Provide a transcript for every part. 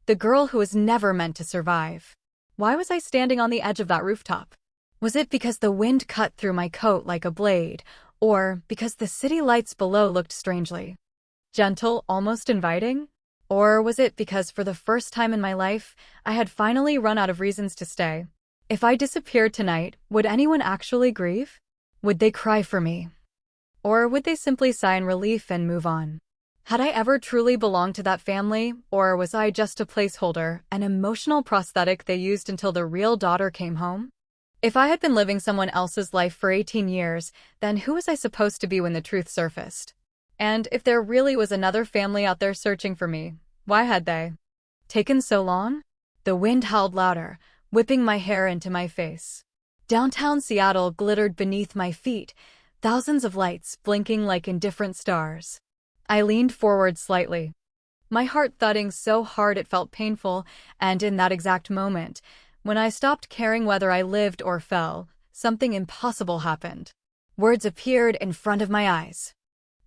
The girl who was never meant to survive. Why was I standing on the edge of that rooftop? Was it because the wind cut through my coat like a blade, or because the city lights below looked strangely gentle, almost inviting? Or was it because for the first time in my life, I had finally run out of reasons to stay? If I disappeared tonight, would anyone actually grieve? Would they cry for me? Or would they simply sigh in relief and move on? Had I ever truly belonged to that family, or was I just a placeholder, an emotional prosthetic they used until the real daughter came home? If I had been living someone else's life for 18 years, then who was I supposed to be when the truth surfaced? And if there really was another family out there searching for me, why had they taken so long? The wind howled louder, whipping my hair into my face. Downtown Seattle glittered beneath my feet, thousands of lights blinking like indifferent stars. I leaned forward slightly, my heart thudding so hard it felt painful, and in that exact moment, when I stopped caring whether I lived or fell, something impossible happened. Words appeared in front of my eyes.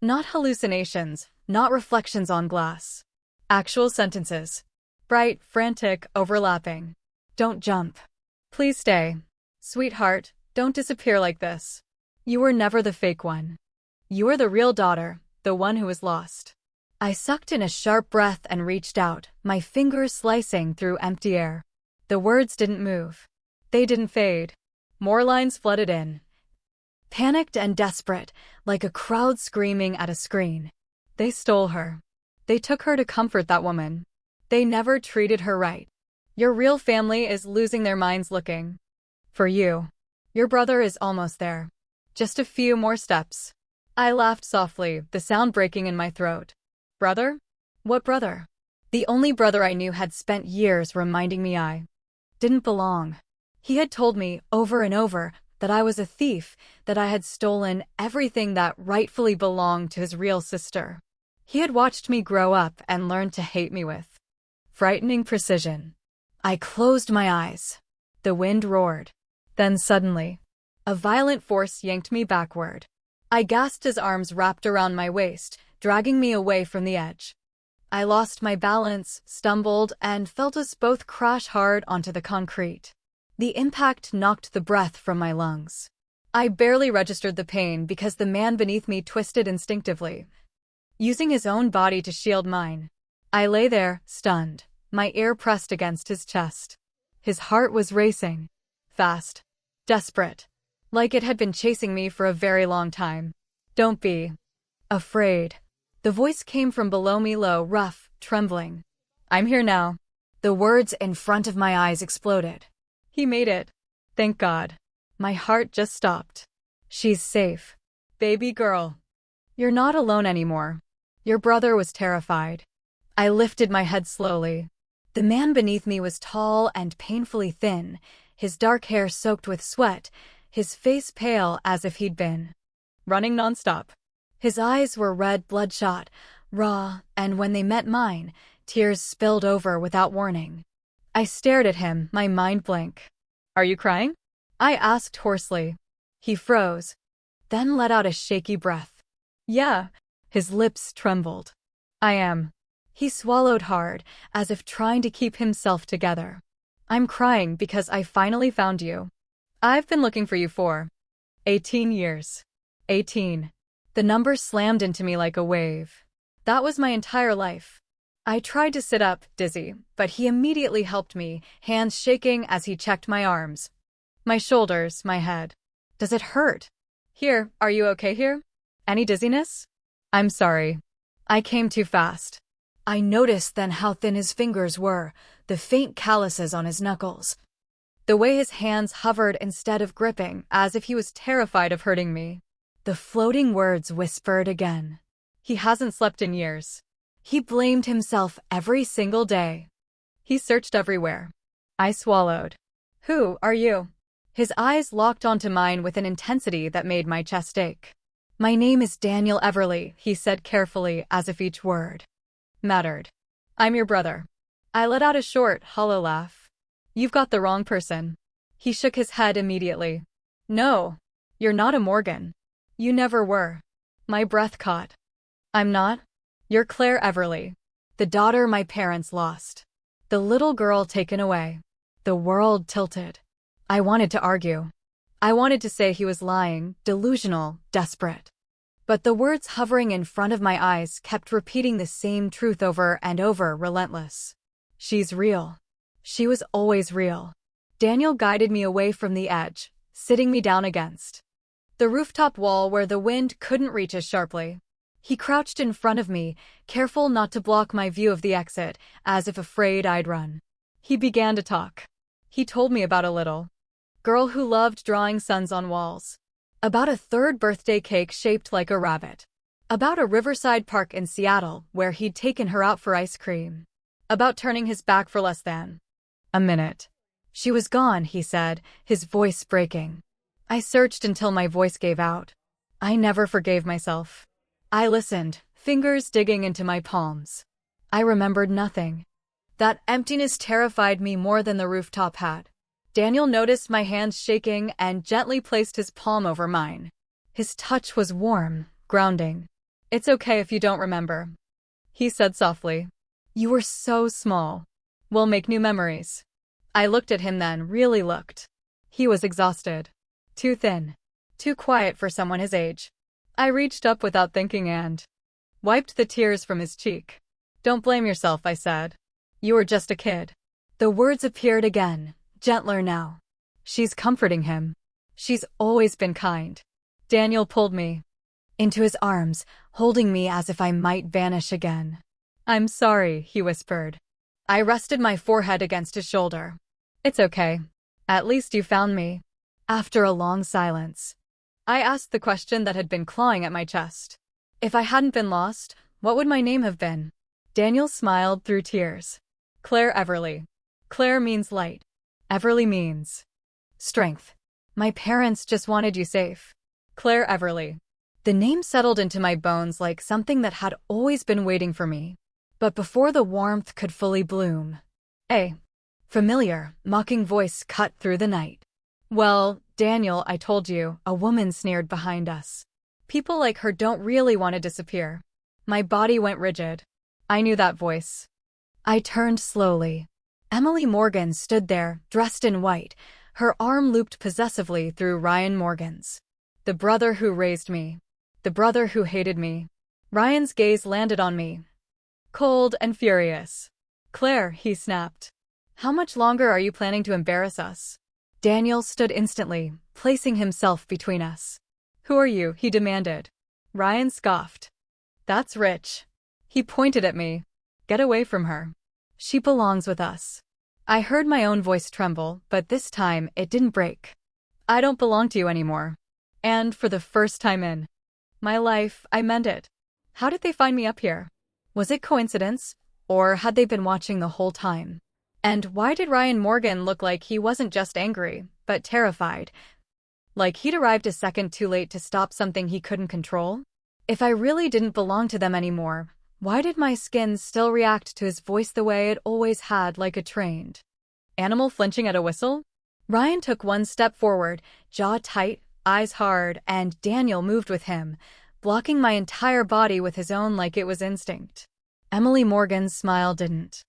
Not hallucinations, not reflections on glass. Actual sentences. Bright, frantic, overlapping. Don't jump. Please stay. Sweetheart, don't disappear like this. You were never the fake one. You were the real daughter, the one who was lost. I sucked in a sharp breath and reached out, my fingers slicing through empty air. The words didn't move. They didn't fade. More lines flooded in. Panicked and desperate, like a crowd screaming at a screen. They stole her. They took her to comfort that woman. They never treated her right. Your real family is losing their minds looking for you. Your brother is almost there. Just a few more steps. I laughed softly, the sound breaking in my throat. Brother? What brother? The only brother I knew had spent years reminding me I didn't belong. He had told me over and over that I was a thief, that I had stolen everything that rightfully belonged to his real sister. He had watched me grow up and learned to hate me with frightening precision. I closed my eyes. The wind roared. Then suddenly, a violent force yanked me backward. I gasped as arms wrapped around my waist, dragging me away from the edge. I lost my balance, stumbled, and felt us both crash hard onto the concrete. The impact knocked the breath from my lungs. I barely registered the pain because the man beneath me twisted instinctively, using his own body to shield mine. I lay there, stunned, my ear pressed against his chest. His heart was racing. Fast. Desperate. Like it had been chasing me for a very long time. Don't be afraid. The voice came from below me, low, rough, trembling. I'm here now. The words in front of my eyes exploded. He made it. Thank God. My heart just stopped. She's safe. Baby girl. You're not alone anymore. Your brother was terrified. I lifted my head slowly. The man beneath me was tall and painfully thin, his dark hair soaked with sweat, his face pale as if he'd been running nonstop. His eyes were red, bloodshot, raw, and when they met mine, tears spilled over without warning. I stared at him, my mind blank. Are you crying? I asked hoarsely. He froze, then let out a shaky breath. Yeah. His lips trembled. I am. He swallowed hard, as if trying to keep himself together. I'm crying because I finally found you. I've been looking for you for 18 years. 18. The number slammed into me like a wave. That was my entire life. I tried to sit up, dizzy, but he immediately helped me, hands shaking as he checked my arms, my shoulders, my head. Does it hurt? Here, are you okay here? Any dizziness? I'm sorry. I came too fast. I noticed then how thin his fingers were, the faint calluses on his knuckles. The way his hands hovered instead of gripping, as if he was terrified of hurting me. The floating words whispered again. He hasn't slept in years. He blamed himself every single day. He searched everywhere. I swallowed. Who are you? His eyes locked onto mine with an intensity that made my chest ache. My name is Daniel Everly, he said carefully, as if each word mattered. I'm your brother. I let out a short, hollow laugh. You've got the wrong person. He shook his head immediately. No, you're not a Morgan. You never were. My breath caught. I'm not? You're Claire Everly, the daughter my parents lost. The little girl taken away. The world tilted. I wanted to argue. I wanted to say he was lying, delusional, desperate. But the words hovering in front of my eyes kept repeating the same truth over and over, relentless. She's real. She was always real. Daniel guided me away from the edge, sitting me down against the rooftop wall where the wind couldn't reach as sharply. He crouched in front of me, careful not to block my view of the exit, as if afraid I'd run. He began to talk. He told me about a little girl who loved drawing suns on walls. About a third birthday cake shaped like a rabbit. About a riverside park in Seattle where he'd taken her out for ice cream. About turning his back for less than a minute. She was gone, he said, his voice breaking. I searched until my voice gave out. I never forgave myself. I listened, fingers digging into my palms. I remembered nothing. That emptiness terrified me more than the rooftop had. Daniel noticed my hands shaking and gently placed his palm over mine. His touch was warm, grounding. It's okay if you don't remember, he said softly. You were so small. We'll make new memories. I looked at him then, really looked. He was exhausted. Too thin. Too quiet for someone his age. I reached up without thinking and wiped the tears from his cheek. Don't blame yourself, I said. You were just a kid. The words appeared again, gentler now. She's comforting him. She's always been kind. Daniel pulled me into his arms, holding me as if I might vanish again. I'm sorry, he whispered. I rested my forehead against his shoulder. It's okay. At least you found me. After a long silence, I asked the question that had been clawing at my chest. If I hadn't been lost, what would my name have been? Daniel smiled through tears. Claire Everly. Claire means light. Everly means strength. My parents just wanted you safe. Claire Everly. The name settled into my bones like something that had always been waiting for me. But before the warmth could fully bloom, a familiar, mocking voice cut through the night. Well, Daniel, I told you, a woman sneered behind us. People like her don't really want to disappear. My body went rigid. I knew that voice. I turned slowly. Emily Morgan stood there, dressed in white, her arm looped possessively through Ryan Morgan's. The brother who raised me. The brother who hated me. Ryan's gaze landed on me. Cold and furious. Claire, he snapped. How much longer are you planning to embarrass us? Daniel stood instantly, placing himself between us. Who are you? He demanded. Ryan scoffed. That's Rich. He pointed at me. Get away from her. She belongs with us. I heard my own voice tremble, but this time it didn't break. I don't belong to you anymore. And for the first time in my life, I meant it. How did they find me up here? Was it coincidence, or had they been watching the whole time? And why did Ryan Morgan look like he wasn't just angry, but terrified? Like he'd arrived a second too late to stop something he couldn't control? If I really didn't belong to them anymore, why did my skin still react to his voice the way it always had, like a trained animal flinching at a whistle? Ryan took one step forward, jaw tight, eyes hard, and Daniel moved with him, blocking my entire body with his own like it was instinct. Emily Morgan's smile didn't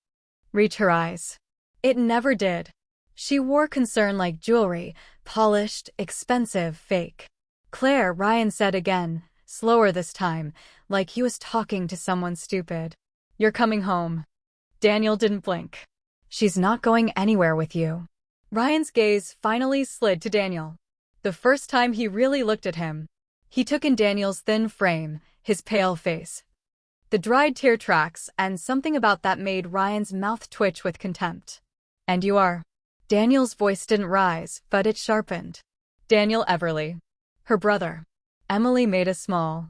reach her eyes. It never did. She wore concern like jewelry, polished, expensive, fake. Claire, Ryan said again, slower this time, like he was talking to someone stupid. You're coming home. Daniel didn't blink. She's not going anywhere with you. Ryan's gaze finally slid to Daniel. The first time he really looked at him. He took in Daniel's thin frame, his pale face, the dried tear tracks, and something about that made Ryan's mouth twitch with contempt. And you are? Daniel's voice didn't rise, but it sharpened. Daniel Everly. Her brother. Emily made a small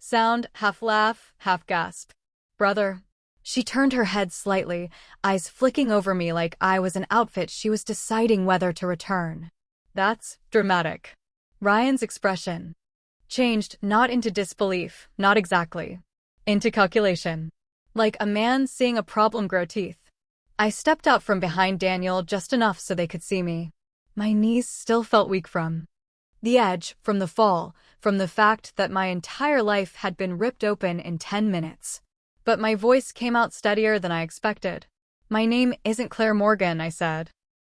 sound, half laugh, half gasp. Brother. She turned her head slightly, eyes flicking over me like I was an outfit she was deciding whether to return. That's dramatic. Ryan's expression changed, not into disbelief, not exactly. Into calculation. Like a man seeing a problem grow teeth. I stepped out from behind Daniel just enough so they could see me. My knees still felt weak from the edge, from the fall, from the fact that my entire life had been ripped open in 10 minutes. But my voice came out steadier than I expected. My name isn't Claire Morgan, I said.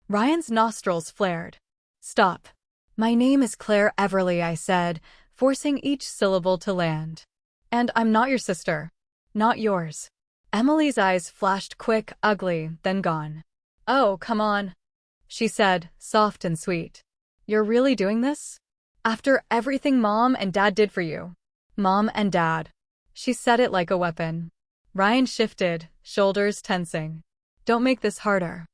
Ryan's nostrils flared. Stop. My name is Claire Everly, I said, forcing each syllable to land. And I'm not your sister. Not yours. Emily's eyes flashed quick, ugly, then gone. Oh, come on, she said, soft and sweet. You're really doing this? After everything Mom and Dad did for you. Mom and Dad. She said it like a weapon. Ryan shifted, shoulders tensing. Don't make this harder.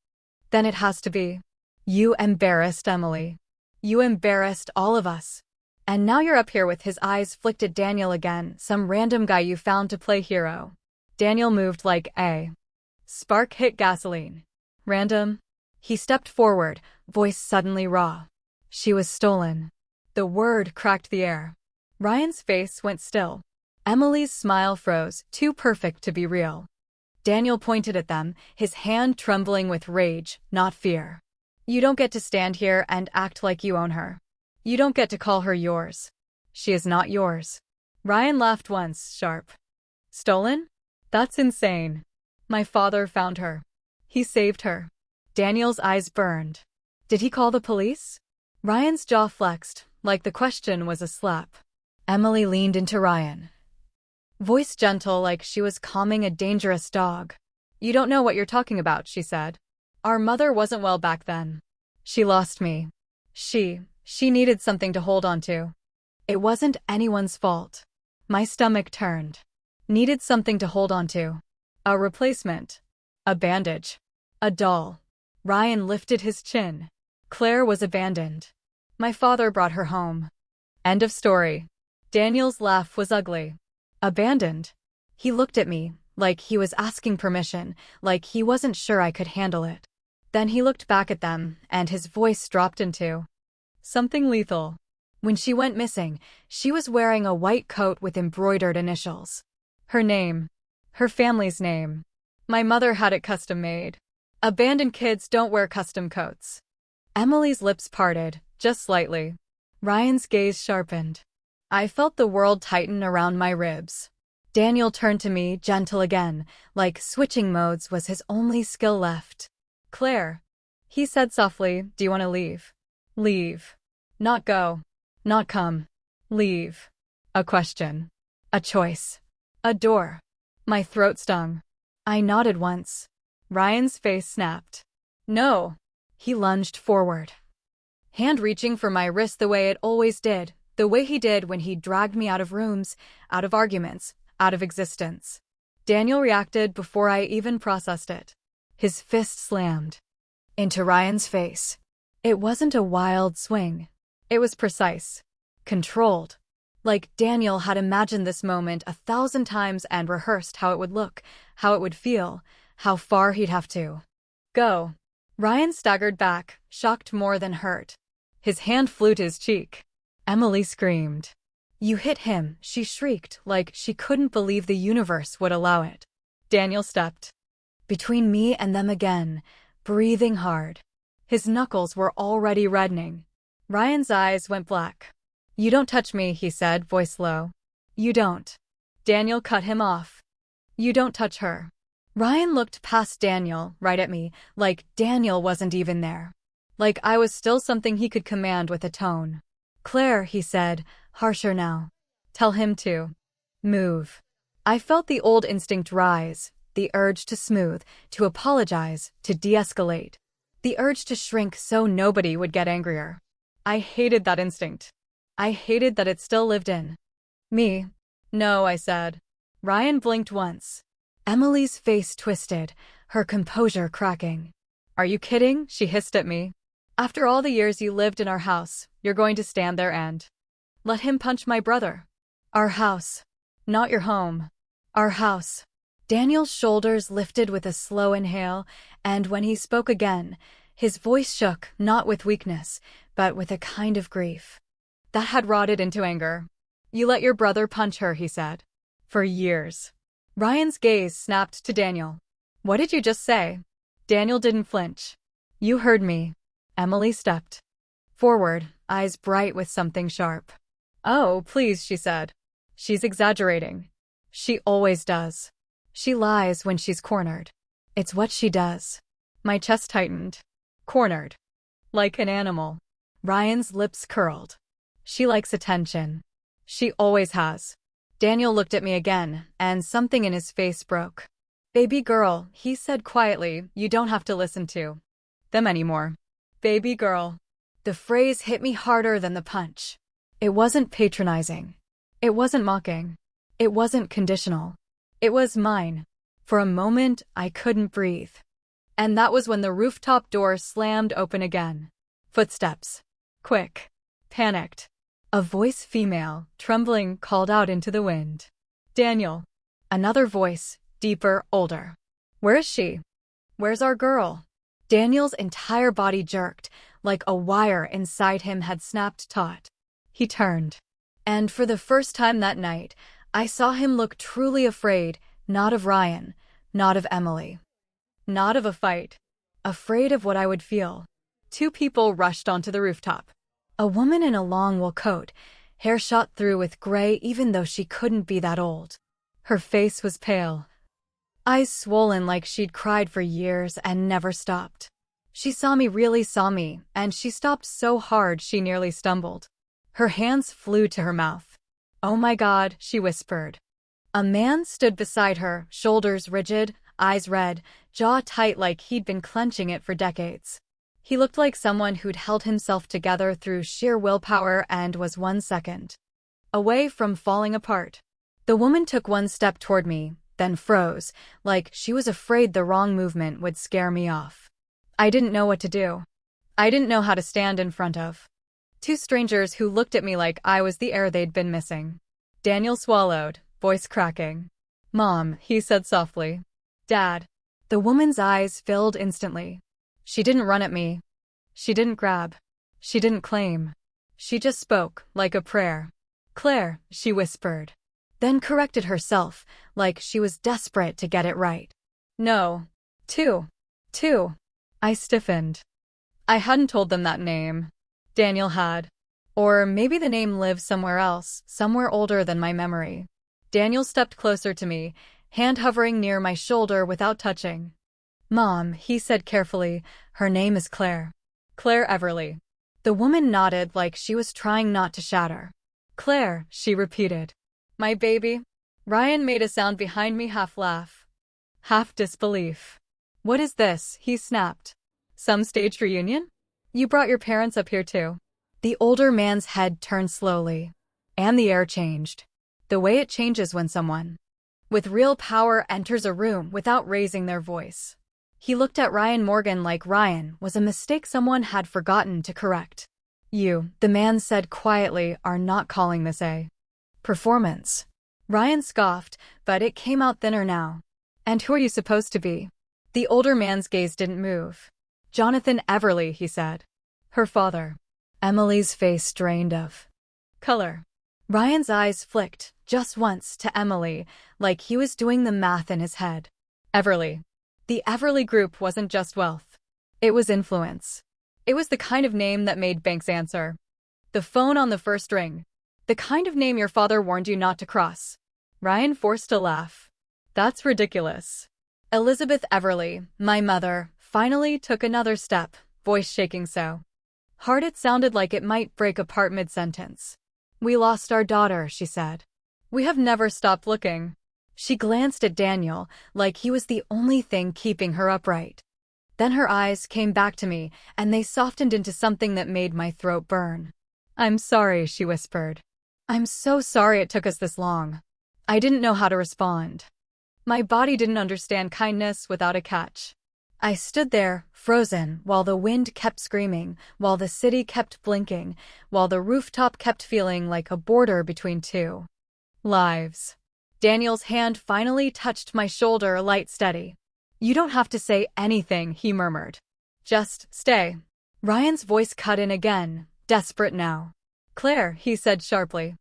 Then it has to be. You embarrassed Emily. You embarrassed all of us. And now you're up here with his eyes flicked at Daniel again, some random guy you found to play hero. Daniel moved like a spark hit gasoline. Random? He stepped forward, voice suddenly raw. She was stolen. The word cracked the air. Ryan's face went still. Emily's smile froze, too perfect to be real. Daniel pointed at them, his hand trembling with rage, not fear. You don't get to stand here and act like you own her. You don't get to call her yours. She is not yours. Ryan laughed once, sharp. Stolen? That's insane. My father found her. He saved her. Daniel's eyes burned. Did he call the police? Ryan's jaw flexed, like the question was a slap. Emily leaned into Ryan. Voice gentle like she was calming a dangerous dog. You don't know what you're talking about, she said. Our mother wasn't well back then. She lost me. She needed something to hold on to. It wasn't anyone's fault. My stomach turned. Needed something to hold on to. A replacement. A bandage. A doll. Ryan lifted his chin. Claire was abandoned. My father brought her home. End of story. Daniel's laugh was ugly. Abandoned. He looked at me, like he was asking permission, like he wasn't sure I could handle it. Then he looked back at them, and his voice dropped into something lethal. When she went missing, she was wearing a white coat with embroidered initials. Her name. Her family's name. My mother had it custom made. Abandoned kids don't wear custom coats. Emily's lips parted, just slightly. Ryan's gaze sharpened. I felt the world tighten around my ribs. Daniel turned to me, gentle again, like switching modes was his only skill left. Claire. He said softly, do you want to leave? Leave. Not go. Not come. Leave. A question. A choice. A door. My throat stung. I nodded once. Ryan's face snapped. No. He lunged forward. Hand reaching for my wrist the way it always did, the way he did when he dragged me out of rooms, out of arguments, out of existence. Daniel reacted before I even processed it. His fist slammed into Ryan's face. It wasn't a wild swing. It was precise. Controlled. Like Daniel had imagined this moment 1,000 times and rehearsed how it would look, how it would feel, how far he'd have to go. Ryan staggered back, shocked more than hurt. His hand flew to his cheek. Emily screamed. You hit him, she shrieked, like she couldn't believe the universe would allow it. Daniel stepped between me and them again, breathing hard. His knuckles were already reddening. Ryan's eyes went black. You don't touch me, he said, voice low. You don't. Daniel cut him off. You don't touch her. Ryan looked past Daniel, right at me, like Daniel wasn't even there. Like I was still something he could command with a tone. Claire, he said, harsher now. Tell him to move. I felt the old instinct rise, the urge to smooth, to apologize, to de-escalate. The urge to shrink so nobody would get angrier. I hated that instinct. I hated that it still lived in me. No, I said. Ryan blinked once. Emily's face twisted, her composure cracking. Are you kidding? She hissed at me. After all the years you lived in our house, you're going to stand there and let him punch my brother. Our house. Not your home. Our house. Daniel's shoulders lifted with a slow inhale, and when he spoke again, his voice shook, not with weakness, but with a kind of grief that had rotted into anger. You let your brother punch her, he said. For years. Ryan's gaze snapped to Daniel. What did you just say? Daniel didn't flinch. You heard me. Emily stepped forward, eyes bright with something sharp. Oh, please, she said. She's exaggerating. She always does. She lies when she's cornered. It's what she does. My chest tightened. Cornered. Like an animal. Ryan's lips curled. She likes attention. She always has. Daniel looked at me again, and something in his face broke. Baby girl, he said quietly, you don't have to listen to them anymore. Baby girl. The phrase hit me harder than the punch. It wasn't patronizing. It wasn't mocking. It wasn't conditional. It was mine. For a moment, I couldn't breathe. And that was when the rooftop door slammed open again. Footsteps. Quick. Panicked. A voice, female, trembling, called out into the wind. Daniel. Another voice, deeper, older. Where is she? Where's our girl? Daniel's entire body jerked, like a wire inside him had snapped taut. He turned. And for the first time that night, I saw him look truly afraid, not of Ryan, not of Emily. Not of a fight. Afraid of what I would feel. Two people rushed onto the rooftop. A woman in a long wool coat, hair shot through with gray even though she couldn't be that old. Her face was pale. Eyes swollen like she'd cried for years and never stopped. She saw me, really saw me, and she stopped so hard she nearly stumbled. Her hands flew to her mouth. Oh my God, she whispered. A man stood beside her, shoulders rigid, eyes red, jaw tight like he'd been clenching it for decades. He looked like someone who'd held himself together through sheer willpower and was 1 second away from falling apart. The woman took one step toward me, then froze, like she was afraid the wrong movement would scare me off. I didn't know what to do. I didn't know how to stand in front of two strangers who looked at me like I was the air they'd been missing. Daniel swallowed, voice cracking. Mom, he said softly. Dad. The woman's eyes filled instantly. She didn't run at me. She didn't grab. She didn't claim. She just spoke, like a prayer. Claire, she whispered. Then corrected herself, like she was desperate to get it right. No. Two. I stiffened. I hadn't told them that name. Daniel had. Or maybe the name lived somewhere else, somewhere older than my memory. Daniel stepped closer to me, hand hovering near my shoulder without touching. Mom, he said carefully, her name is Claire. Claire Everly. The woman nodded like she was trying not to shatter. Claire, she repeated. My baby? Ryan made a sound behind me, half laugh, half disbelief. What is this? He snapped. Some staged reunion? You brought your parents up here too. The older man's head turned slowly. And the air changed. The way it changes when someone with real power enters a room without raising their voice. He looked at Ryan Morgan like Ryan was a mistake someone had forgotten to correct. You, the man said quietly, are not calling this a performance. Ryan scoffed, but it came out thinner now. And who are you supposed to be? The older man's gaze didn't move. Jonathan Everly, he said. Her father. Emily's face drained of color. Ryan's eyes flicked, just once, to Emily, like he was doing the math in his head. Everly. The Everly Group wasn't just wealth. It was influence. It was the kind of name that made banks answer the phone on the first ring. The kind of name your father warned you not to cross. Ryan forced a laugh. That's ridiculous. Elizabeth Everly, my mother, finally took another step, voice shaking so hard it sounded like it might break apart mid-sentence. We lost our daughter, she said. We have never stopped looking. She glanced at Daniel, like he was the only thing keeping her upright. Then her eyes came back to me, and they softened into something that made my throat burn. I'm sorry, she whispered. I'm so sorry it took us this long. I didn't know how to respond. My body didn't understand kindness without a catch. I stood there, frozen, while the wind kept screaming, while the city kept blinking, while the rooftop kept feeling like a border between two lives. Daniel's hand finally touched my shoulder, light, steady. You don't have to say anything, he murmured. Just stay. Ryan's voice cut in again, desperate now. Claire, he said sharply.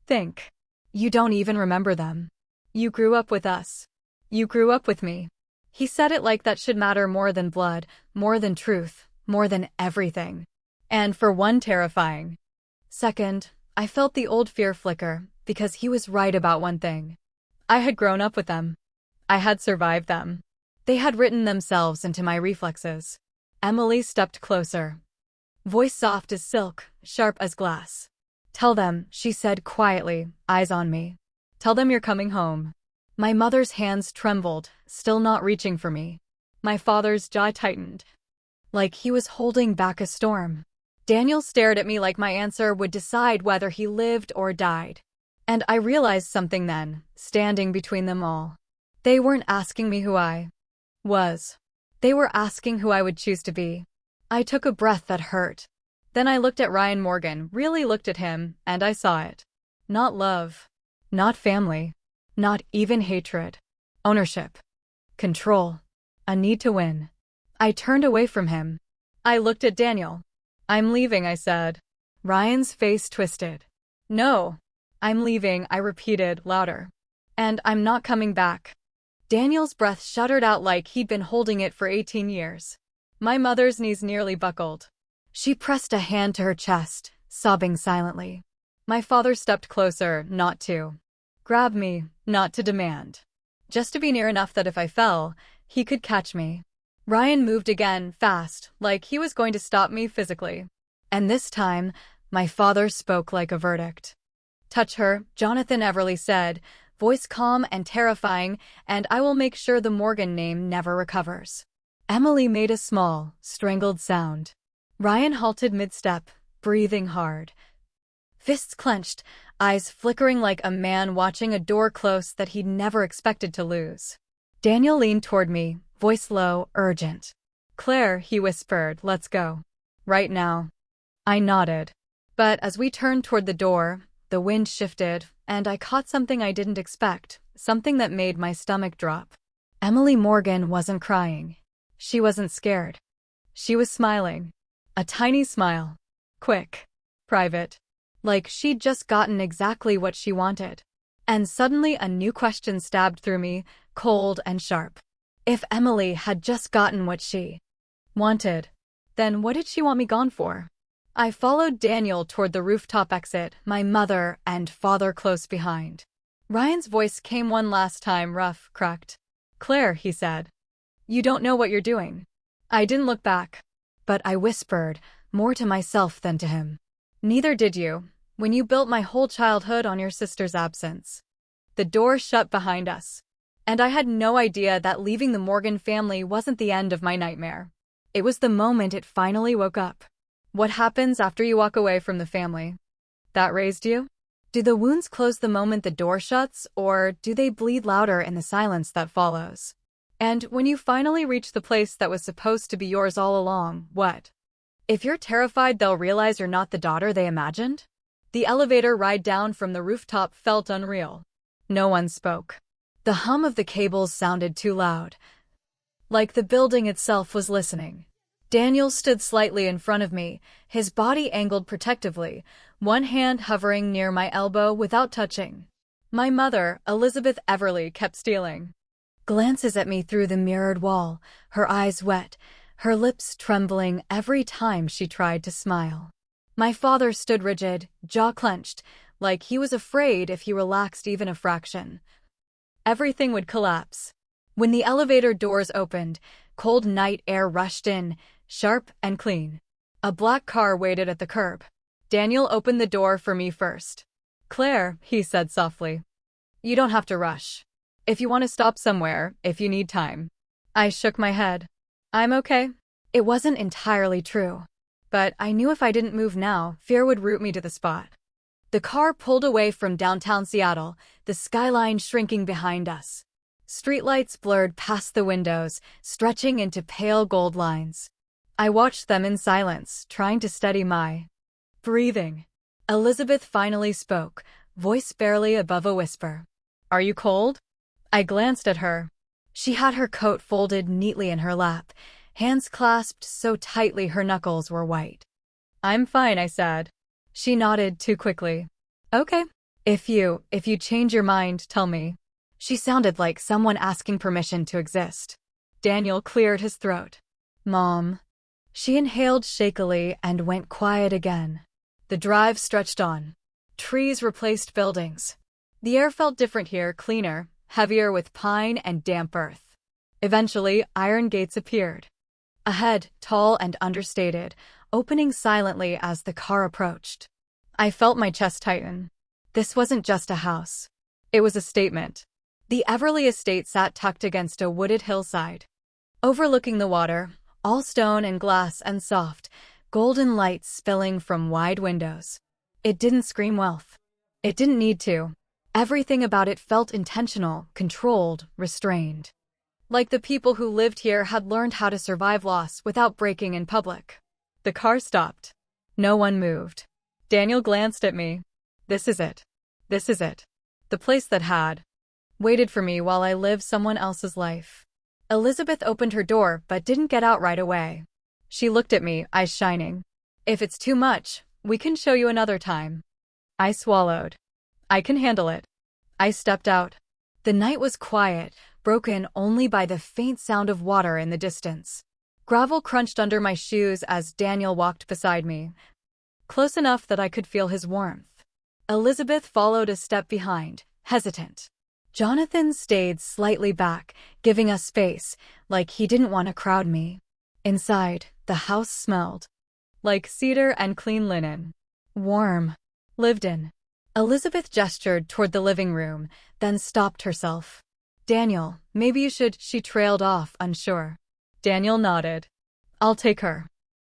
Think. You don't even remember them. You grew up with us. You grew up with me. He said it like that should matter more than blood, more than truth, more than everything. And for one terrifying second, I felt the old fear flicker, because he was right about one thing. I had grown up with them. I had survived them. They had written themselves into my reflexes. Emily stepped closer. Voice soft as silk, sharp as glass. "Tell them," she said quietly, eyes on me. "Tell them you're coming home." My mother's hands trembled, still not reaching for me. My father's jaw tightened, like he was holding back a storm. Daniel stared at me like my answer would decide whether he lived or died. And I realized something then, standing between them all. They weren't asking me who I was. They were asking who I would choose to be. I took a breath that hurt. Then I looked at Ryan Morgan, really looked at him, and I saw it. Not love. Not family. Not even hatred. Ownership. Control. A need to win. I turned away from him. I looked at Daniel. "I'm leaving," I said. Ryan's face twisted. "No. I'm leaving," I repeated, louder. "And I'm not coming back." Daniel's breath shuddered out like he'd been holding it for 18 years. My mother's knees nearly buckled. She pressed a hand to her chest, sobbing silently. My father stepped closer, not to grab me, not to demand. Just to be near enough that if I fell, he could catch me. Ryan moved again, fast, like he was going to stop me physically. And this time, my father spoke like a verdict. "Touch her," Jonathan Everly said, voice calm and terrifying, "and I will make sure the Morgan name never recovers." Emily made a small, strangled sound. Ryan halted mid-step, breathing hard. Fists clenched, eyes flickering like a man watching a door close that he'd never expected to lose. Daniel leaned toward me, voice low, urgent. "Claire," he whispered, "let's go. Right now." I nodded. But as we turned toward the door, the wind shifted, and I caught something I didn't expect, something that made my stomach drop. Emily Morgan wasn't crying. She wasn't scared. She was smiling. A tiny smile. Quick. Private. Like she'd just gotten exactly what she wanted. And suddenly a new question stabbed through me, cold and sharp. If Emily had just gotten what she wanted, then what did she want me gone for? I followed Daniel toward the rooftop exit, my mother and father close behind. Ryan's voice came one last time, rough, cracked. "Claire," he said. "You don't know what you're doing." I didn't look back. But I whispered, more to myself than to him. "Neither did you, when you built my whole childhood on your sister's absence." The door shut behind us. And I had no idea that leaving the Morgan family wasn't the end of my nightmare. It was the moment it finally woke up. What happens after you walk away from the family that raised you? Do the wounds close the moment the door shuts, or do they bleed louder in the silence that follows? And when you finally reach the place that was supposed to be yours all along, what? If you're terrified they'll realize you're not the daughter they imagined? The elevator ride down from the rooftop felt unreal. No one spoke. The hum of the cables sounded too loud, like the building itself was listening. Daniel stood slightly in front of me, his body angled protectively, one hand hovering near my elbow without touching. My mother, Elizabeth Everly, kept stealing glances at me through the mirrored wall, her eyes wet, her lips trembling every time she tried to smile. My father stood rigid, jaw clenched, like he was afraid if he relaxed even a fraction, everything would collapse. When the elevator doors opened, cold night air rushed in, sharp and clean. A black car waited at the curb. Daniel opened the door for me first. "Claire," he said softly. "You don't have to rush. If you want to stop somewhere, if you need time." I shook my head. "I'm okay." It wasn't entirely true. But I knew if I didn't move now, fear would root me to the spot. The car pulled away from downtown Seattle, the skyline shrinking behind us. Streetlights blurred past the windows, stretching into pale gold lines. I watched them in silence, trying to steady my breathing. Elizabeth finally spoke, voice barely above a whisper. "Are you cold?" I glanced at her. She had her coat folded neatly in her lap, hands clasped so tightly her knuckles were white. "I'm fine," I said. She nodded too quickly. "Okay. If you change your mind, tell me." She sounded like someone asking permission to exist. Daniel cleared his throat. "Mom." She inhaled shakily and went quiet again. The drive stretched on. Trees replaced buildings. The air felt different here, cleaner, heavier with pine and damp earth. Eventually, iron gates appeared. Ahead, tall and understated, opening silently as the car approached. I felt my chest tighten. This wasn't just a house. It was a statement. The Everly estate sat tucked against a wooded hillside, overlooking the water, all stone and glass and soft, golden lights spilling from wide windows. It didn't scream wealth. It didn't need to. Everything about it felt intentional, controlled, restrained. Like the people who lived here had learned how to survive loss without breaking in public. The car stopped. No one moved. Daniel glanced at me. This is it. This is it. The place that had waited for me while I lived someone else's life. Elizabeth opened her door but didn't get out right away. She looked at me, eyes shining. If it's too much, we can show you another time. I swallowed. I can handle it. I stepped out. The night was quiet, broken only by the faint sound of water in the distance. Gravel crunched under my shoes as Daniel walked beside me, close enough that I could feel his warmth. Elizabeth followed a step behind, hesitant. Jonathan stayed slightly back, giving us space, like he didn't want to crowd me. Inside, the house smelled like cedar and clean linen. Warm. Lived in. Elizabeth gestured toward the living room, then stopped herself. Daniel, maybe you should, she trailed off, unsure. Daniel nodded. I'll take her.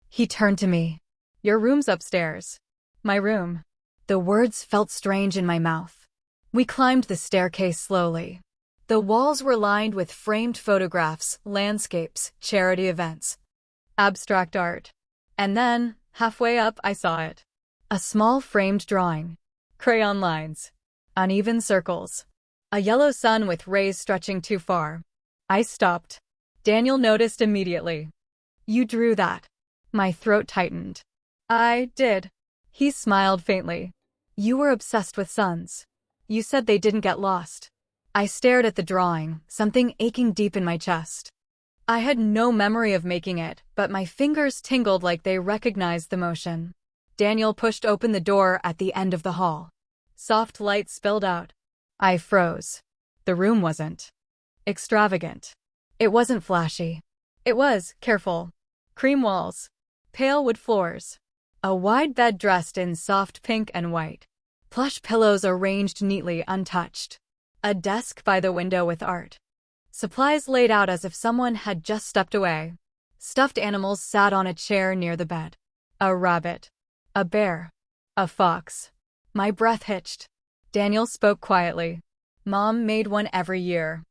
He turned to me. Your room's upstairs. My room. The words felt strange in my mouth. We climbed the staircase slowly. The walls were lined with framed photographs, landscapes, charity events, abstract art. And then, halfway up, I saw it. A small framed drawing. Crayon lines. Uneven circles. A yellow sun with rays stretching too far. I stopped. Daniel noticed immediately. You drew that. My throat tightened. I did. He smiled faintly. You were obsessed with suns. You said they didn't get lost. I stared at the drawing, something aching deep in my chest. I had no memory of making it, but my fingers tingled like they recognized the motion. Daniel pushed open the door at the end of the hall. Soft light spilled out. I froze. The room wasn't extravagant. It wasn't flashy. It was careful. Cream walls. Pale wood floors. A wide bed dressed in soft pink and white. Plush pillows arranged neatly untouched. A desk by the window with art. Supplies laid out as if someone had just stepped away. Stuffed animals sat on a chair near the bed. A rabbit. A bear. A fox. My breath hitched. Daniel spoke quietly. Mom made one every year.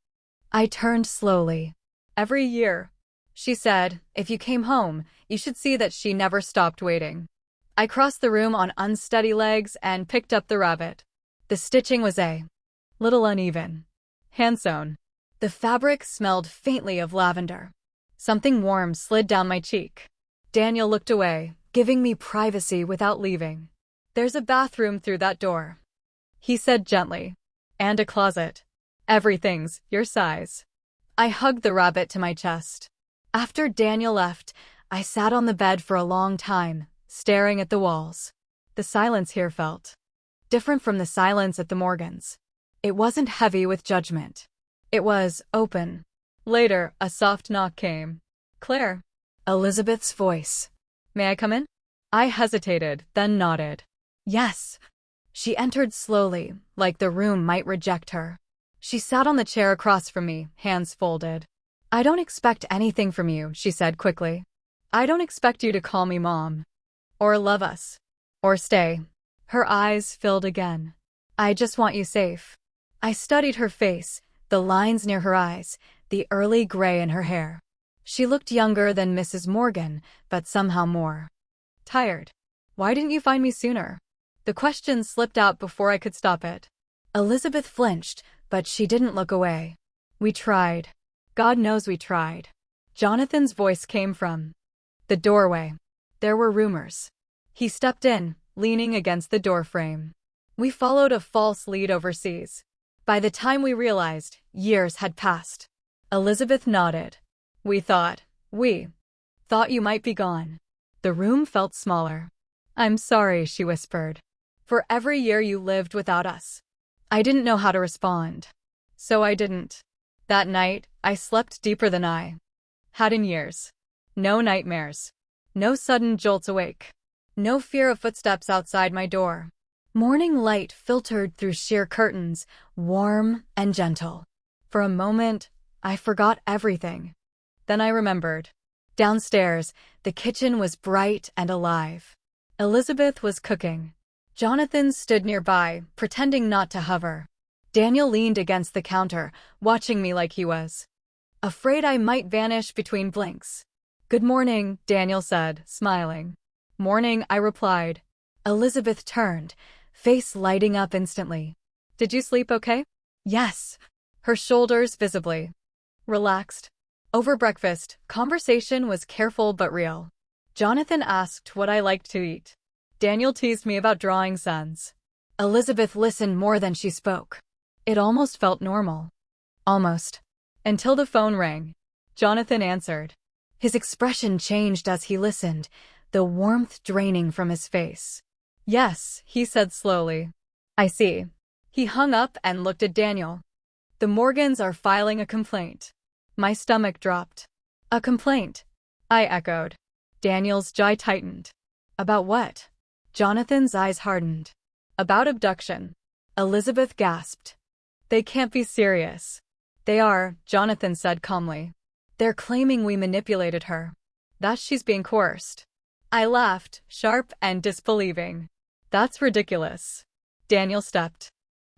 I turned slowly. Every year. She said, if you came home, you should see that she never stopped waiting. I crossed the room on unsteady legs and picked up the rabbit. The stitching was a little uneven. Hand-sewn. The fabric smelled faintly of lavender. Something warm slid down my cheek. Daniel looked away, giving me privacy without leaving. There's a bathroom through that door, he said gently. And a closet. Everything's your size. I hugged the rabbit to my chest. After Daniel left, I sat on the bed for a long time, staring at the walls. The silence here felt different from the silence at the Morgans. It wasn't heavy with judgment. It was open. Later, a soft knock came. Claire. Elizabeth's voice. May I come in? I hesitated, then nodded. Yes. She entered slowly, like the room might reject her. She sat on the chair across from me, hands folded. I don't expect anything from you, she said quickly. I don't expect you to call me Mom. Or love us. Or stay. Her eyes filled again. I just want you safe. I studied her face, the lines near her eyes, the early gray in her hair. She looked younger than Mrs. Morgan, but somehow more tired. Why didn't you find me sooner? The question slipped out before I could stop it. Elizabeth flinched, but she didn't look away. We tried. God knows we tried. Jonathan's voice came from the doorway. There were rumors. He stepped in, leaning against the doorframe. We followed a false lead overseas. By the time we realized, years had passed. Elizabeth nodded. We thought you might be gone. The room felt smaller. I'm sorry, she whispered. For every year you lived without us. I didn't know how to respond. So I didn't. That night, I slept deeper than I had in years. No nightmares. No sudden jolts awake. No fear of footsteps outside my door. Morning light filtered through sheer curtains, warm and gentle. For a moment, I forgot everything. Then I remembered. Downstairs, the kitchen was bright and alive. Elizabeth was cooking. Jonathan stood nearby, pretending not to hover. Daniel leaned against the counter, watching me like he was afraid I might vanish between blinks. "Good morning," Daniel said, smiling. "Morning," I replied. Elizabeth turned, face lighting up instantly. "Did you sleep okay?" "Yes." Her shoulders visibly relaxed. Over breakfast, conversation was careful but real. Jonathan asked what I liked to eat. Daniel teased me about drawing suns. Elizabeth listened more than she spoke. It almost felt normal. Almost. Until the phone rang. Jonathan answered. His expression changed as he listened, the warmth draining from his face. "Yes," he said slowly. "I see." He hung up and looked at Daniel. "The Morgans are filing a complaint." My stomach dropped. "A complaint?" I echoed. Daniel's jaw tightened. "About what?" Jonathan's eyes hardened. "About abduction." Elizabeth gasped. "They can't be serious." "They are," Jonathan said calmly. "They're claiming we manipulated her. That she's being coerced." I laughed, sharp and disbelieving. "That's ridiculous." Daniel stepped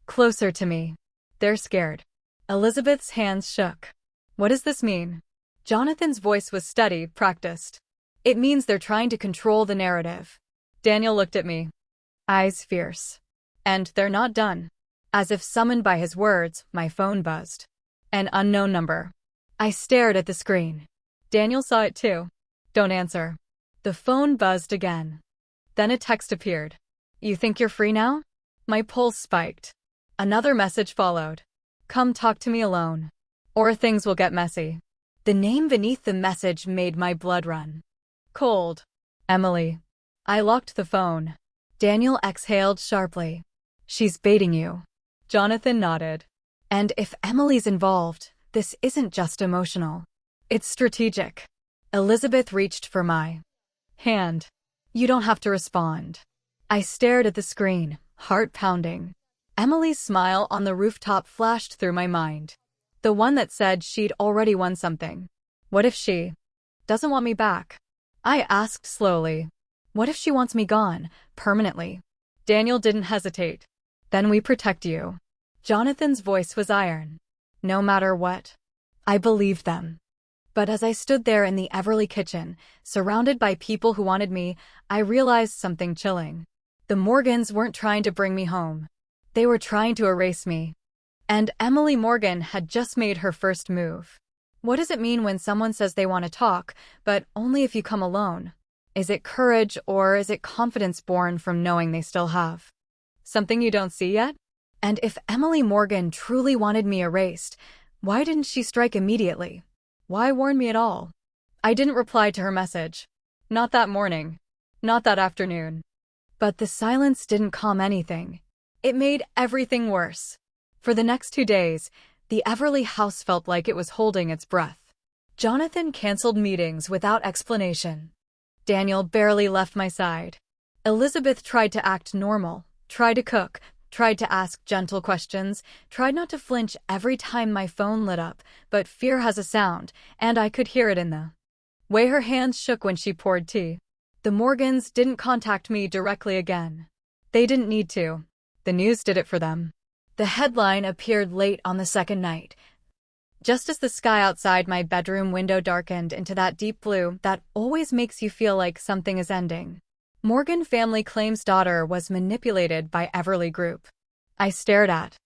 closer to me. "They're scared." Elizabeth's hands shook. "What does this mean?" Jonathan's voice was steady, practiced. "It means they're trying to control the narrative." Daniel looked at me, eyes fierce. "And they're not done." As if summoned by his words, my phone buzzed. An unknown number. I stared at the screen. Daniel saw it too. "Don't answer." The phone buzzed again. Then a text appeared. "You think you're free now?" My pulse spiked. Another message followed. "Come talk to me alone, or things will get messy." The name beneath the message made my blood run cold. "Emily." I locked the phone. Daniel exhaled sharply. "She's baiting you." Jonathan nodded. "And if Emily's involved, this isn't just emotional. It's strategic." Elizabeth reached for my hand. "You don't have to respond." I stared at the screen, heart pounding. Emily's smile on the rooftop flashed through my mind. The one that said she'd already won something. What if she doesn't want me back? I asked slowly. What if she wants me gone, permanently? Daniel didn't hesitate. "Then we protect you." Jonathan's voice was iron. "No matter what." I believed them. But as I stood there in the Everly kitchen, surrounded by people who wanted me, I realized something chilling. The Morgans weren't trying to bring me home. They were trying to erase me. And Emily Morgan had just made her first move. What does it mean when someone says they want to talk, but only if you come alone? Is it courage, or is it confidence born from knowing they still have something you don't see yet? And if Emily Morgan truly wanted me erased, why didn't she strike immediately? Why warn me at all? I didn't reply to her message. Not that morning. Not that afternoon. But the silence didn't calm anything. It made everything worse. For the next 2 days, the Everly house felt like it was holding its breath. Jonathan canceled meetings without explanation. Daniel barely left my side. Elizabeth tried to act normal, tried to cook, tried to ask gentle questions, tried not to flinch every time my phone lit up, but fear has a sound, and I could hear it in the way her hands shook when she poured tea. The Morgans didn't contact me directly again. They didn't need to. The news did it for them. The headline appeared late on the second night, just as the sky outside my bedroom window darkened into that deep blue that always makes you feel like something is ending. Morgan family claims daughter was manipulated by Everly Group. I stared at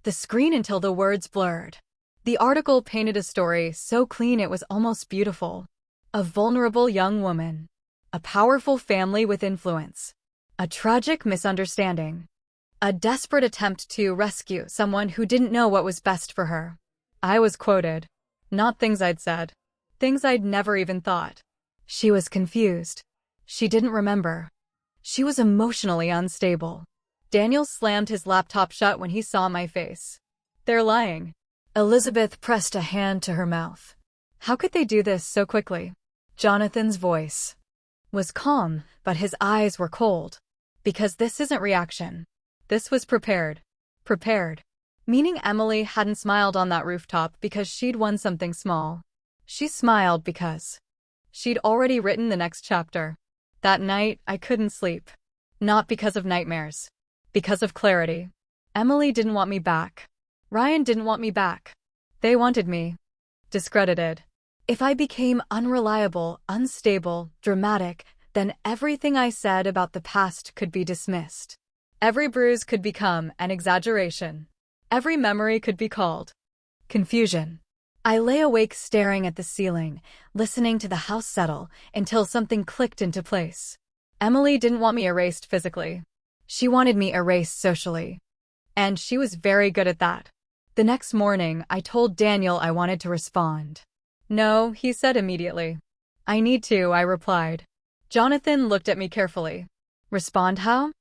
the screen until the words blurred. The article painted a story so clean it was almost beautiful. A vulnerable young woman. A powerful family with influence. A tragic misunderstanding. A desperate attempt to rescue someone who didn't know what was best for her. I was quoted. Not things I'd said. Things I'd never even thought. She was confused. She didn't remember. She was emotionally unstable. Daniel slammed his laptop shut when he saw my face. "They're lying." Elizabeth pressed a hand to her mouth. How could they do this so quickly? Jonathan's voice was calm, but his eyes were cold. Because this isn't reaction. This was prepared. Prepared. Meaning Emily hadn't smiled on that rooftop because she'd won something small. She smiled because she'd already written the next chapter. That night, I couldn't sleep. Not because of nightmares. Because of clarity. Emily didn't want me back. Ryan didn't want me back. They wanted me discredited. If I became unreliable, unstable, dramatic, then everything I said about the past could be dismissed. Every bruise could become an exaggeration. Every memory could be called confusion. I lay awake staring at the ceiling, listening to the house settle until something clicked into place. Emily didn't want me erased physically. She wanted me erased socially. And she was very good at that. The next morning, I told Daniel I wanted to respond. No, he said immediately. I need to, I replied. Jonathan looked at me carefully. Respond how?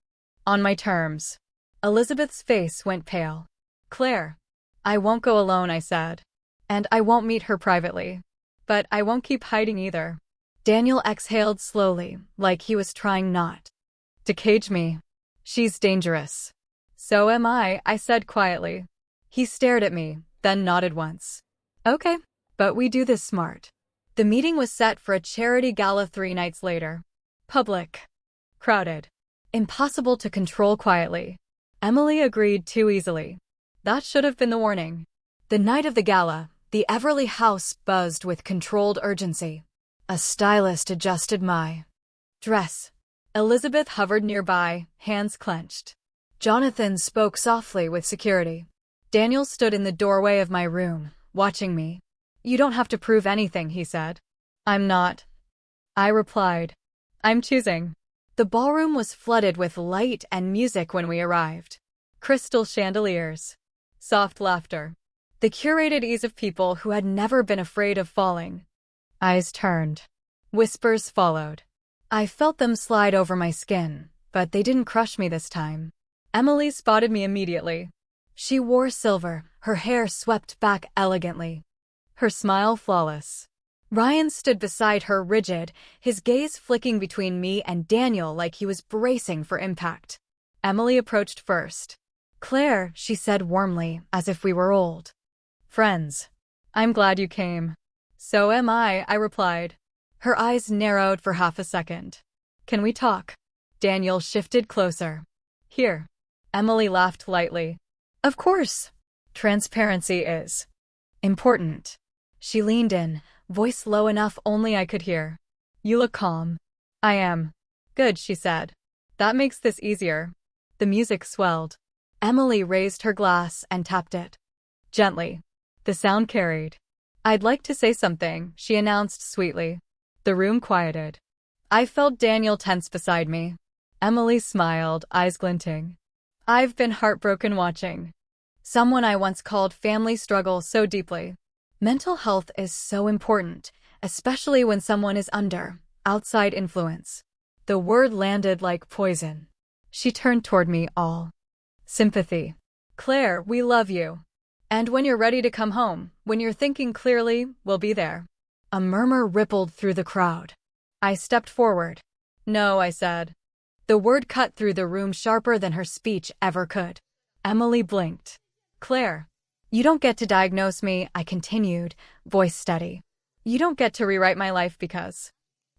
On my terms. Elizabeth's face went pale. Claire. I won't go alone, I said. And I won't meet her privately. But I won't keep hiding either. Daniel exhaled slowly, like he was trying not to cage me. She's dangerous. So am I said quietly. He stared at me, then nodded once. Okay, but we do this smart. The meeting was set for a charity gala 3 nights later. Public. Crowded. Impossible to control quietly. Emily agreed too easily. That should have been the warning. The night of the gala, the Everly house buzzed with controlled urgency. A stylist adjusted my dress. Elizabeth hovered nearby, hands clenched. Jonathan spoke softly with security. Daniel stood in the doorway of my room, watching me. You don't have to prove anything, he said. I'm not. I replied. I'm choosing. The ballroom was flooded with light and music when we arrived. Crystal chandeliers. Soft laughter. The curated ease of people who had never been afraid of falling. Eyes turned. Whispers followed. I felt them slide over my skin, but they didn't crush me this time. Emily spotted me immediately. She wore silver, her hair swept back elegantly. Her smile flawless. Ryan stood beside her rigid, his gaze flicking between me and Daniel like he was bracing for impact. Emily approached first. Claire, she said warmly, as if we were old friends. I'm glad you came. So am I replied. Her eyes narrowed for half a second. Can we talk? Daniel shifted closer. Here. Emily laughed lightly. Of course. Transparency is important. She leaned in, voice low enough only I could hear. You look calm. I am. Good, she said. That makes this easier. The music swelled. Emily raised her glass and tapped it. Gently. The sound carried. I'd like to say something, she announced sweetly. The room quieted. I felt Daniel tense beside me. Emily smiled, eyes glinting. I've been heartbroken watching someone I once called family struggle so deeply. Mental health is so important, especially when someone is under outside influence. The word landed like poison. She turned toward me all sympathy. Claire, we love you. And when you're ready to come home, when you're thinking clearly, we'll be there. A murmur rippled through the crowd. I stepped forward. No, I said. The word cut through the room sharper than her speech ever could. Emily blinked. Claire. You don't get to diagnose me, I continued, voice steady. You don't get to rewrite my life because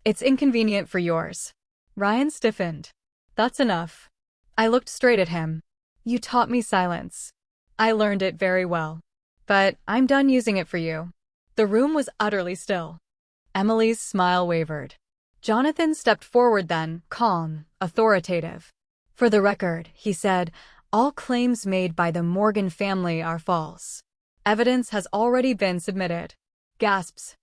it's inconvenient for yours. Ryan stiffened. That's enough. I looked straight at him. You taught me silence. I learned it very well. But I'm done using it for you. The room was utterly still. Emily's smile wavered. Jonathan stepped forward then, calm, authoritative. For the record, he said, all claims made by the Morgan family are false. Evidence has already been submitted. Gasps.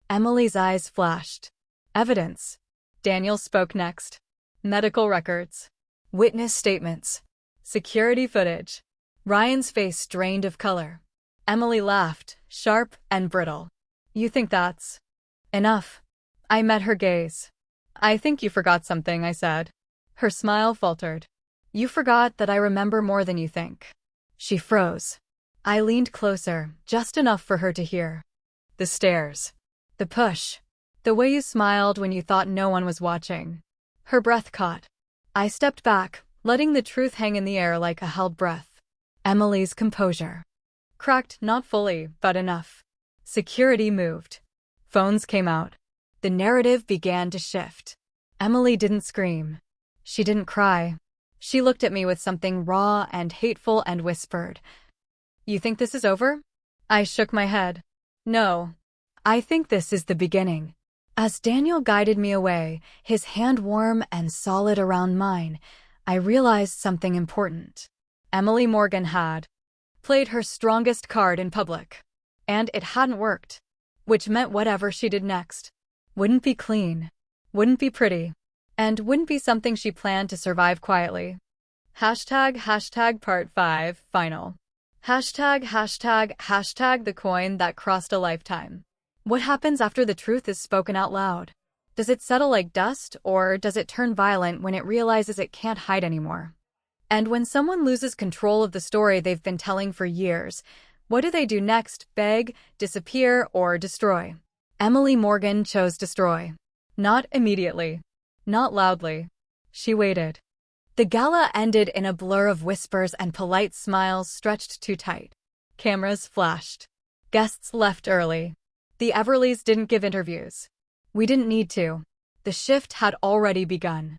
Emily's eyes flashed. Evidence. Daniel spoke next. Medical records. Witness statements. Security footage. Ryan's face drained of color. Emily laughed, sharp and brittle. You think that's enough? I met her gaze. I think you forgot something, I said. Her smile faltered. You forgot that I remember more than you think. She froze. I leaned closer, just enough for her to hear. The stares. The push. The way you smiled when you thought no one was watching. Her breath caught. I stepped back, letting the truth hang in the air like a held breath. Emily's composure. Cracked, not fully, but enough. Security moved. Phones came out. The narrative began to shift. Emily didn't scream. She didn't cry. She looked at me with something raw and hateful and whispered, "You think this is over?" I shook my head. "No. I think this is the beginning." As Daniel guided me away, his hand warm and solid around mine, I realized something important. Emily Morgan had played her strongest card in public. And it hadn't worked. Which meant whatever she did next wouldn't be clean, wouldn't be pretty, and wouldn't be something she planned to survive quietly. Part 5, final. The coin that crossed a lifetime. What happens after the truth is spoken out loud? Does it settle like dust, or does it turn violent when it realizes it can't hide anymore? And when someone loses control of the story they've been telling for years, what do they do next? Beg, disappear, or destroy? Emily Morgan chose destroy. Not immediately. Not loudly. She waited. The gala ended in a blur of whispers and polite smiles stretched too tight. Cameras flashed. Guests left early. The Everleys didn't give interviews. We didn't need to. The shift had already begun.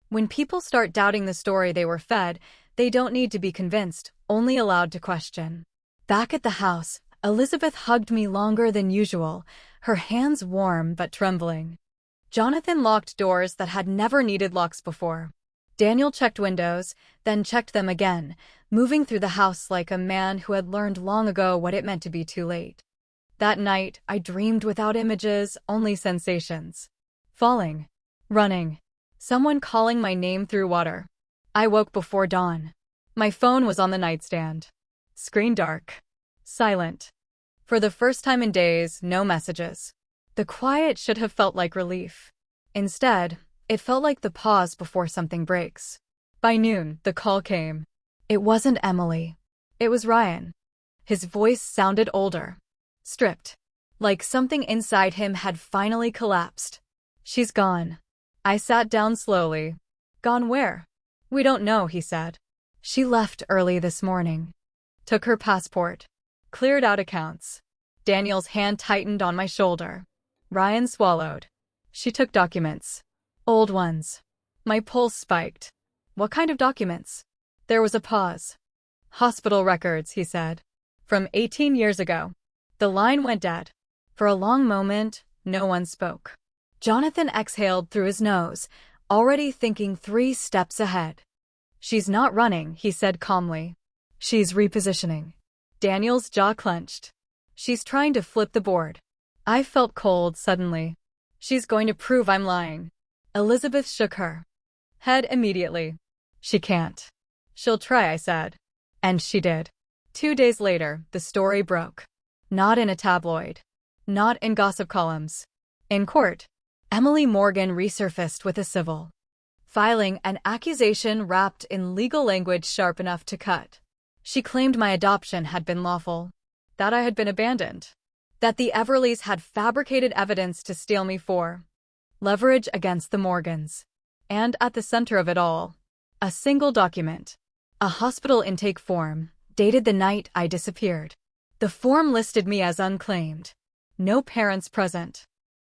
When people start doubting the story they were fed, they don't need to be convinced, only allowed to question. Back at the house, Elizabeth hugged me longer than usual, her hands warm but trembling. Jonathan locked doors that had never needed locks before. Daniel checked windows, then checked them again, moving through the house like a man who had learned long ago what it meant to be too late. That night, I dreamed without images, only sensations. Falling. Running. Someone calling my name through water. I woke before dawn. My phone was on the nightstand. Screen dark. Silent. For the first time in days, no messages. The quiet should have felt like relief. Instead, it felt like the pause before something breaks. By noon, the call came. It wasn't Emily. It was Ryan. His voice sounded older. Stripped. Like something inside him had finally collapsed. "She's gone." I sat down slowly. "Gone where?" "We don't know," he said. "She left early this morning. Took her passport. Cleared out accounts." Daniel's hand tightened on my shoulder. Ryan swallowed. "She took documents. Old ones." My pulse spiked. "What kind of documents?" There was a pause. "Hospital records," he said. "From 18 years ago." The line went dead. For a long moment, no one spoke. Jonathan exhaled through his nose, already thinking 3 steps ahead. "She's not running," he said calmly. "She's repositioning." Daniel's jaw clenched. "She's trying to flip the board." I felt cold suddenly. "She's going to prove I'm lying." Elizabeth shook her head immediately. "She can't." "She'll try," I said. And she did. 2 days later, the story broke. Not in a tabloid. Not in gossip columns. In court. Emily Morgan resurfaced with a civil filing, an accusation wrapped in legal language sharp enough to cut. She claimed my adoption had been lawful. That I had been abandoned. That the Everleys had fabricated evidence to steal me for leverage against the Morgans. And at the center of it all, a single document. A hospital intake form, dated the night I disappeared. The form listed me as unclaimed. No parents present.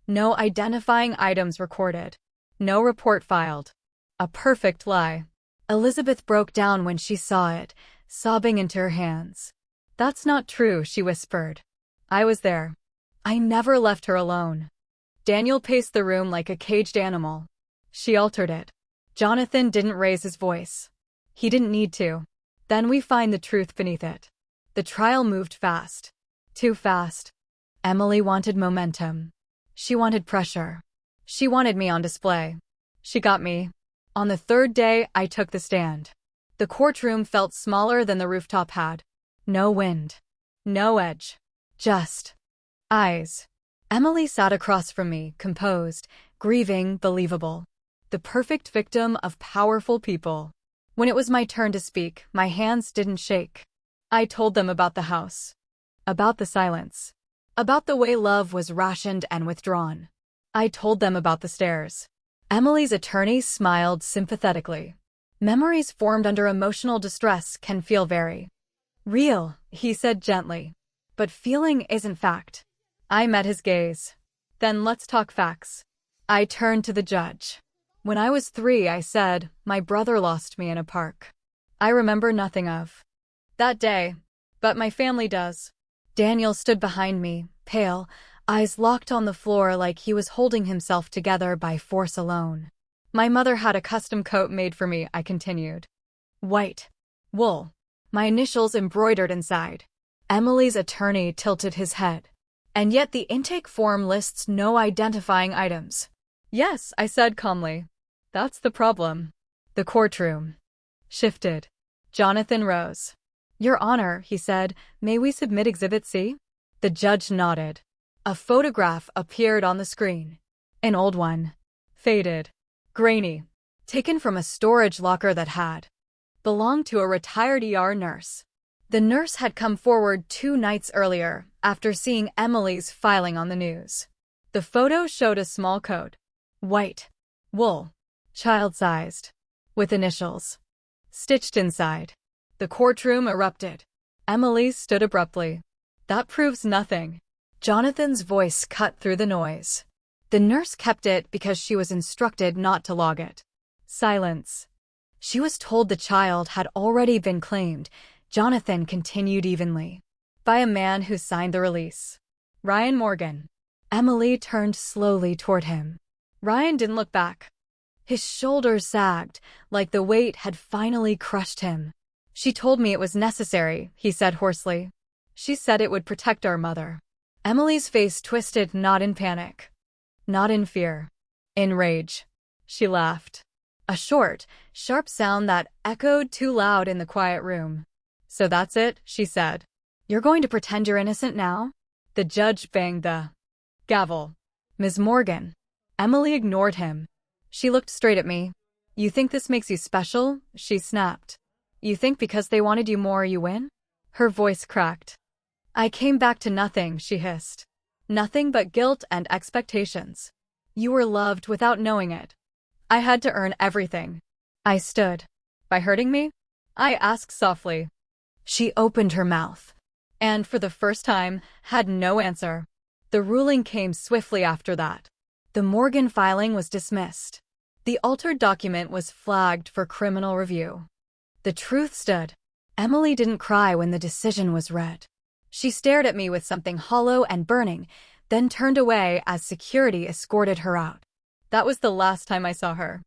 No identifying items recorded. No report filed. A perfect lie. Elizabeth broke down when she saw it, sobbing into her hands. "That's not true," she whispered. "I was there. I never left her alone." Daniel paced the room like a caged animal. "She altered it." Jonathan didn't raise his voice. He didn't need to. Then we find the truth beneath it. The trial moved fast. Too fast. Emily wanted momentum. She wanted pressure. She wanted me on display. She got me. On the 3rd day, I took the stand. The courtroom felt smaller than the rooftop had. No wind. No edge. Just eyes. Emily sat across from me, composed, grieving, believable. The perfect victim of powerful people. When it was my turn to speak, my hands didn't shake. I told them about the house, about the silence, about the way love was rationed and withdrawn. I told them about the stairs. Emily's attorney smiled sympathetically. Memories formed under emotional distress can feel very real, he said gently. But feeling isn't fact. I met his gaze. Then let's talk facts. I turned to the judge. When I was 3, I said, my brother lost me in a park. I remember nothing of that day, but my family does. Daniel stood behind me, pale, eyes locked on the floor like he was holding himself together by force alone. My mother had a custom coat made for me, I continued. White. Wool. My initials embroidered inside. Emily's attorney tilted his head. And yet the intake form lists no identifying items. Yes, I said calmly. That's the problem. The courtroom shifted. Jonathan rose. Your Honor, he said, may we submit Exhibit C? The judge nodded. A photograph appeared on the screen. An old one. Faded. Grainy. Taken from a storage locker that had belonged to a retired ER nurse. The nurse had come forward 2 nights earlier after seeing Emily's filing on the news. The photo showed a small coat. White. Wool. Child-sized. With initials stitched inside. The courtroom erupted. Emily stood abruptly. That proves nothing. Jonathan's voice cut through the noise. The nurse kept it because she was instructed not to log it. Silence. She was told the child had already been claimed, Jonathan continued evenly, by a man who signed the release. Ryan Morgan. Emily turned slowly toward him. Ryan didn't look back. His shoulders sagged, like the weight had finally crushed him. She told me it was necessary, he said hoarsely. She said it would protect our mother. Emily's face twisted, not in panic. Not in fear. In rage. She laughed. A short, sharp sound that echoed too loud in the quiet room. So that's it, she said. You're going to pretend you're innocent now? The judge banged the gavel. Ms. Morgan. Emily ignored him. She looked straight at me. You think this makes you special? She snapped. You think because they wanted you more you win? Her voice cracked. I came back to nothing, she hissed. Nothing but guilt and expectations. You were loved without knowing it. I had to earn everything. I stood. By hurting me? I asked softly. She opened her mouth. And for the first time, had no answer. The ruling came swiftly after that. The Morgan filing was dismissed. The altered document was flagged for criminal review. The truth stood. Emily didn't cry when the decision was read. She stared at me with something hollow and burning, then turned away as security escorted her out. That was the last time I saw her.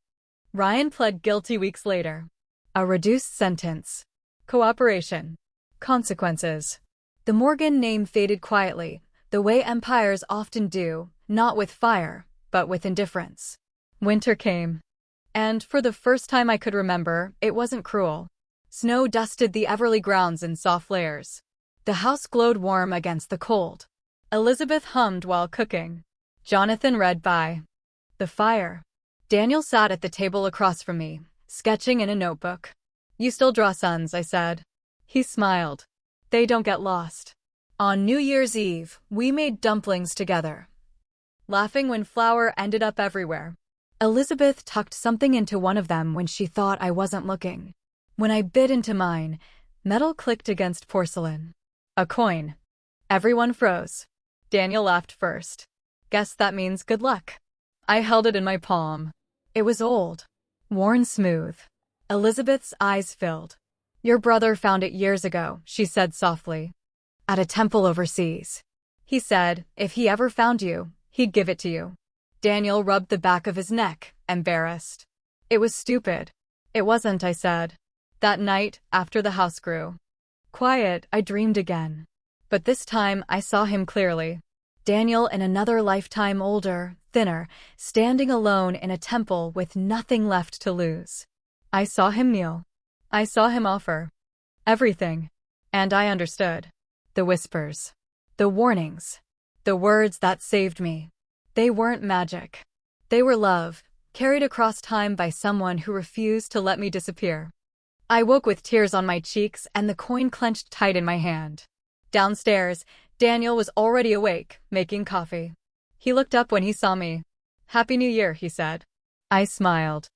Ryan pled guilty weeks later. A reduced sentence. Cooperation. Consequences. The Morgan name faded quietly, the way empires often do, not with fire, but with indifference. Winter came. And for the first time I could remember, it wasn't cruel. Snow dusted the Everly grounds in soft layers. The house glowed warm against the cold. Elizabeth hummed while cooking. Jonathan read by the fire. Daniel sat at the table across from me, sketching in a notebook. You still draw suns, I said. He smiled. They don't get lost. On New Year's Eve, we made dumplings together, laughing when flour ended up everywhere. Elizabeth tucked something into one of them when she thought I wasn't looking. When I bit into mine, metal clicked against porcelain. A coin. Everyone froze. Daniel laughed first. Guess that means good luck. I held it in my palm. It was old. Worn smooth. Elizabeth's eyes filled. Your brother found it years ago, she said softly. At a temple overseas. He said, if he ever found you, he'd give it to you. Daniel rubbed the back of his neck, embarrassed. It was stupid. It wasn't, I said. That night, after the house grew quiet, I dreamed again. But this time, I saw him clearly. Daniel in another lifetime older, thinner, standing alone in a temple with nothing left to lose. I saw him kneel. I saw him offer everything. And I understood. The whispers. The warnings. The words that saved me. They weren't magic. They were love, carried across time by someone who refused to let me disappear. I woke with tears on my cheeks and the coin clenched tight in my hand. Downstairs, Daniel was already awake, making coffee. He looked up when he saw me. "Happy New Year," he said. I smiled.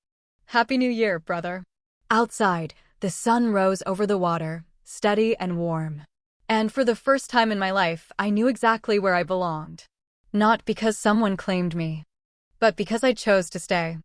"Happy New Year, brother." Outside, the sun rose over the water, steady and warm. And for the first time in my life, I knew exactly where I belonged. Not because someone claimed me, but because I chose to stay.